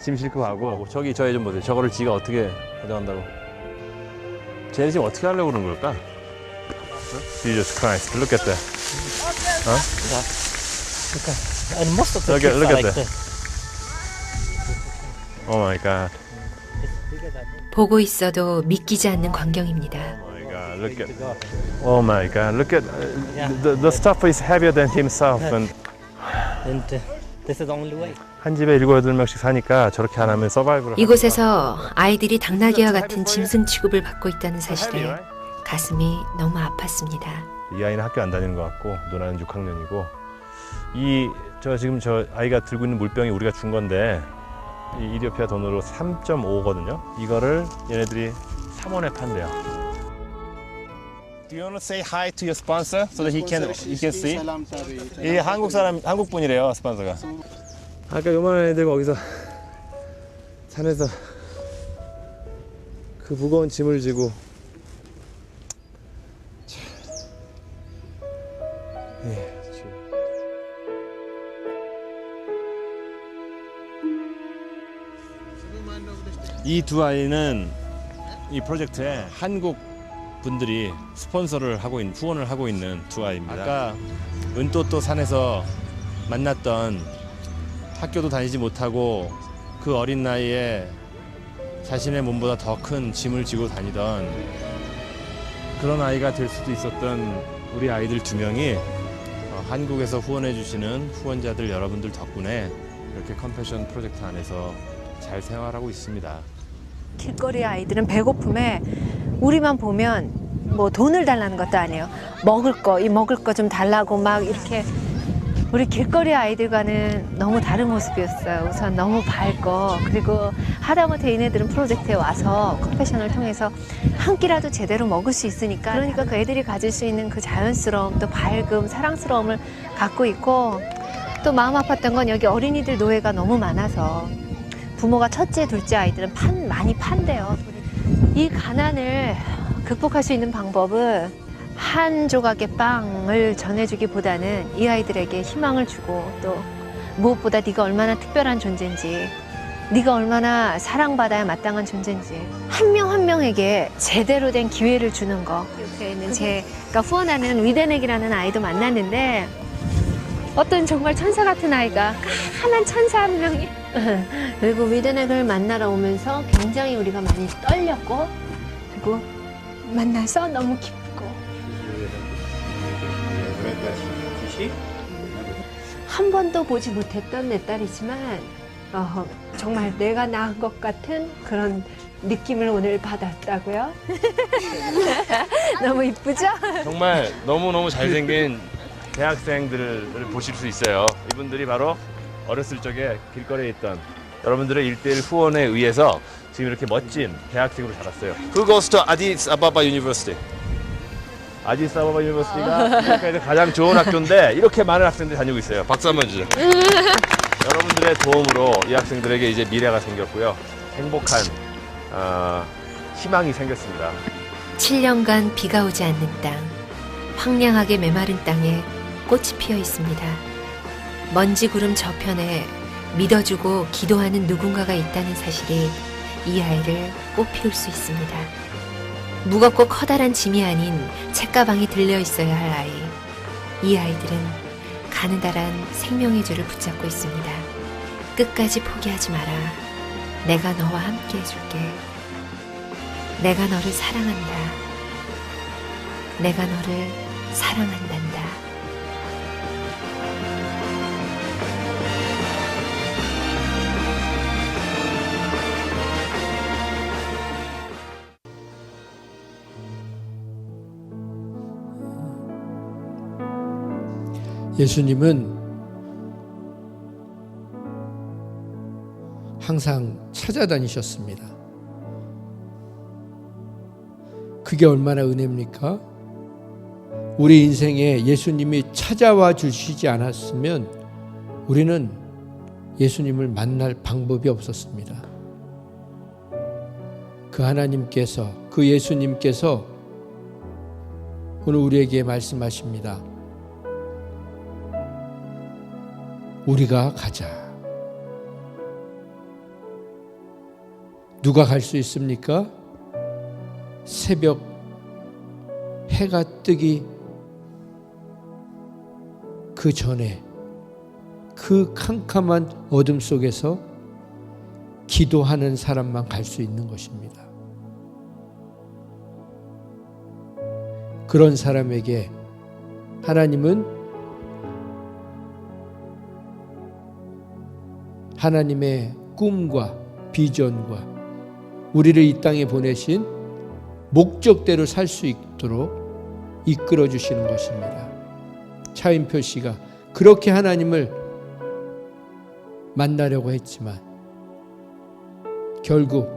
짐 싣고 가고 저기 저 애 좀 보세요. 저거를 지가 어떻게 가져간다고. 쟤는 지금 어떻게 하려고 그러는 걸까? Jesus Christ, look at that. And most of the Look kids at are like that. this. Oh my God. 보고 있어도 믿기지 않는 광경입니다. Oh my God, look at. Oh my God, look at. The stuff is heavier than himself. And And this is the only way. 한 집에 7, 8명씩 사니까 저렇게 안 하면 서바이벌을. 이곳에서 아이들이 당나귀와 같은 짐승 취급을 받고 있다는 사실에 가슴이 너무 아팠습니다. 이 아이는 학교 안 다니는 것 같고 누나는 6학년이고 지금 저 아이가 들고 있는 물병이 우리가 준 건데 이 이디오피아 돈으로 3.5거든요. 이거를 얘네들이 3원에 판대요. Do you want to say hi to your sponsor so that he can see? 이 한국 분이래요, 스폰서가. 아까 요만한 애들 거기서 산에서 그 무거운 짐을 지고 이 두 아이는 이 프로젝트에 한국 분들이 스폰서를 하고 있는, 후원을 하고 있는 두 아이입니다. 아까 은또또 산에서 만났던 학교도 다니지 못하고 그 어린 나이에 자신의 몸보다 더 큰 짐을 지고 다니던 그런 아이가 될 수도 있었던 우리 아이들 2명이 한국에서 후원해 주시는 후원자들 여러분들 덕분에 이렇게 컴패션 프로젝트 안에서 잘 생활하고 있습니다. 길거리 아이들은 배고픔에 우리만 보면 뭐 돈을 달라는 것도 아니에요. 먹을 거 좀 달라고 막 이렇게 우리 길거리 아이들과는 너무 다른 모습이었어요. 우선 너무 밝고 그리고 하다못해 얘네들은 프로젝트에 와서 컴패션을 통해서 한 끼라도 제대로 먹을 수 있으니까 그러니까 그 애들이 가질 수 있는 그 자연스러움 또 밝음 사랑스러움을 갖고 있고 또 마음 아팠던 건 여기 어린이들 노예가 너무 많아서 부모가 첫째, 둘째 아이들은 많이 판대요. 이 가난을 극복할 수 있는 방법은 한 조각의 빵을 전해주기보다는 이 아이들에게 희망을 주고 또 무엇보다 네가 얼마나 특별한 존재인지 네가 얼마나 사랑받아야 마땅한 존재인지 한 명 한 명에게 제대로 된 기회를 주는 거. 이렇게 있는 제가 후원하는 위덴액이라는 아이도 만났는데 어떤 정말 천사 같은 아이가 까만 천사 한 명이 그리고 위덴액을 만나러 오면서 굉장히 우리가 많이 떨렸고 그리고 만나서 너무 기쁘고 한 번도 보지 못했던 내 딸이지만 정말 내가 낳은 것 같은 그런 느낌을 오늘 받았다고요. 너무 이쁘죠? 정말 너무너무 잘생긴 대학생들을 보실 수 있어요. 이분들이 바로 어렸을 적에 길거리에 있던 여러분들의 1:1 후원에 의해서 지금 이렇게 멋진 대학생으로 자랐어요. Who goes to Addis Ababa University? 아디스아바바 유니버시티가 아프리카에서 가장 좋은 학교인데 이렇게 많은 학생들이 다니고 있어요. 박수 한번 주죠. 여러분들의 도움으로 이 학생들에게 이제 미래가 생겼고요. 행복한 희망이 생겼습니다. 7년간 비가 오지 않는 땅, 황량하게 메마른 땅에 꽃이 피어 있습니다. 먼지 구름 저편에 믿어주고 기도하는 누군가가 있다는 사실이 이 아이를 꽃피울 수 있습니다. 무겁고 커다란 짐이 아닌 책가방이 들려 있어야 할 아이. 이 아이들은 가느다란 생명의 줄을 붙잡고 있습니다. 끝까지 포기하지 마라. 내가 너와 함께 해줄게. 내가 너를 사랑한다. 내가 너를 사랑한단다. 예수님은 항상 찾아다니셨습니다. 그게 얼마나 은혜입니까? 우리 인생에 예수님이 찾아와 주시지 않았으면 우리는 예수님을 만날 방법이 없었습니다. 그 하나님께서, 그 예수님께서 오늘 우리에게 말씀하십니다. 우리가 가자. 누가 갈 수 있습니까? 새벽 해가 뜨기 그 전에 그 캄캄한 어둠 속에서 기도하는 사람만 갈 수 있는 것입니다. 그런 사람에게 하나님은 하나님의 꿈과 비전과 우리를 이 땅에 보내신 목적대로 살 수 있도록 이끌어 주시는 것입니다. 차인표 씨가 그렇게 하나님을 만나려고 했지만 결국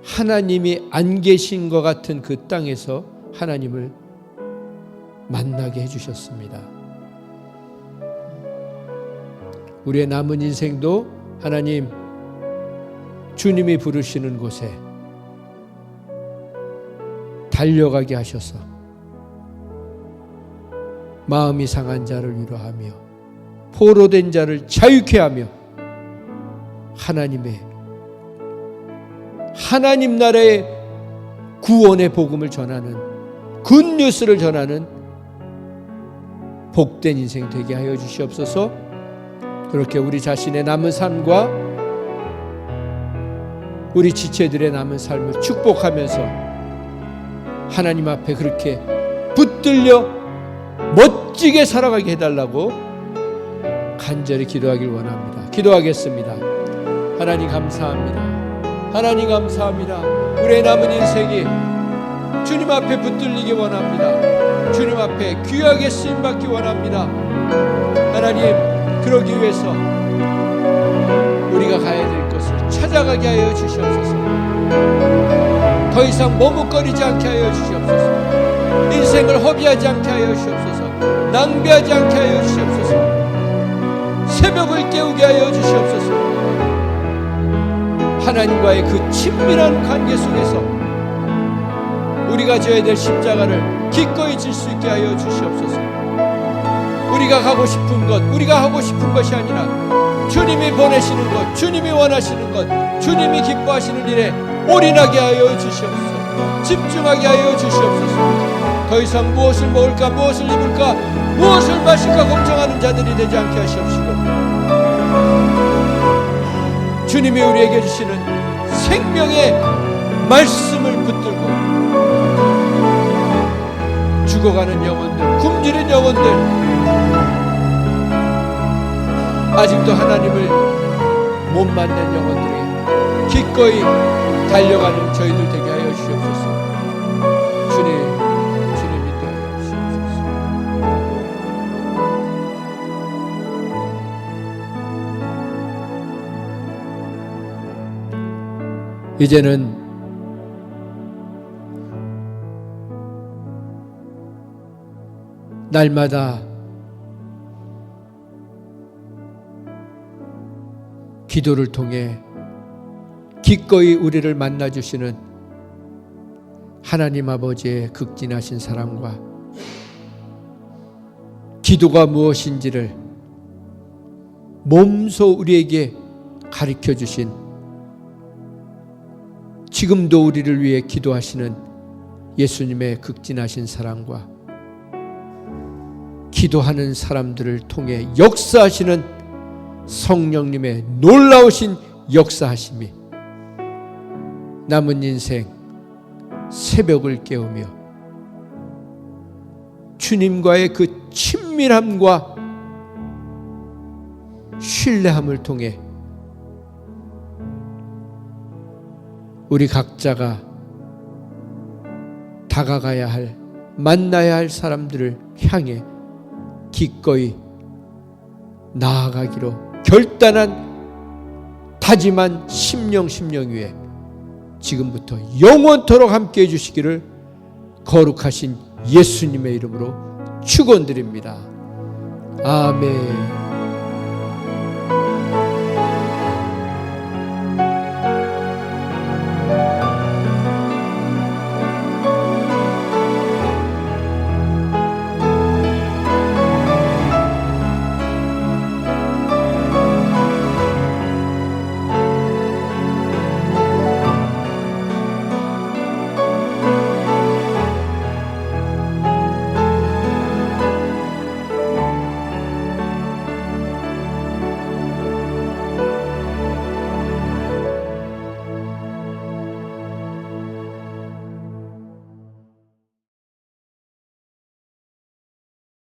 하나님이 안 계신 것 같은 그 땅에서 하나님을 만나게 해주셨습니다. 우리의 남은 인생도 하나님 주님이 부르시는 곳에 달려가게 하셔서 마음이 상한 자를 위로하며 포로된 자를 자유케 하며 하나님 나라의 구원의 복음을 전하는 굿뉴스를 전하는 복된 인생 되게 하여 주시옵소서. 그렇게 우리 자신의 남은 삶과 우리 지체들의 남은 삶을 축복하면서 하나님 앞에 그렇게 붙들려 멋지게 살아가게 해달라고 간절히 기도하길 원합니다. 기도하겠습니다. 하나님 감사합니다. 하나님 감사합니다. 우리의 남은 인생이 주님 앞에 붙들리기 원합니다. 주님 앞에 귀하게 쓰임받기 원합니다. 하나님, 그러기 위해서 우리가 가야 될 것을 찾아가게 하여 주시옵소서. 더 이상 머뭇거리지 않게 하여 주시옵소서. 인생을 허비하지 않게 하여 주시옵소서. 낭비하지 않게 하여 주시옵소서. 새벽을 깨우게 하여 주시옵소서. 하나님과의 그 친밀한 관계 속에서 우리가 져야 될 십자가를 기꺼이 질 수 있게 하여 주시옵소서. 우리가 가고 싶은 것, 우리가 하고 싶은 것이 아니라 주님이 보내시는 것, 주님이 원하시는 것, 주님이 기뻐하시는 일에 올인하게 하여 주시옵소서. 집중하게 하여 주시옵소서. 더 이상 무엇을 먹을까, 무엇을 입을까, 무엇을 마실까 걱정하는 자들이 되지 않게 하시옵시고, 주님이 우리에게 주시는 생명의 말씀을 붙들고 죽어가는 영혼들, 굶주린 영혼들, 아직도 하나님을 못 만난 영혼들에게 기꺼이 달려가는 저희들 되게 하여 주시옵소서. 주님 인도하여 주시옵소서. 이제는 날마다 기도를 통해 기꺼이 우리를 만나주시는 하나님 아버지의 극진하신 사랑과 기도가 무엇인지를 몸소 우리에게 가르쳐 주신, 지금도 우리를 위해 기도하시는 예수님의 극진하신 사랑과 기도하는 사람들을 통해 역사하시는 성령님의 놀라우신 역사하심이 남은 인생 새벽을 깨우며 주님과의 그 친밀함과 신뢰함을 통해 우리 각자가 다가가야 할, 만나야 할 사람들을 향해 기꺼이 나아가기로 결단한 다짐한 심령 위에 지금부터 영원토록 함께해 주시기를 거룩하신 예수님의 이름으로 축원드립니다. 아멘.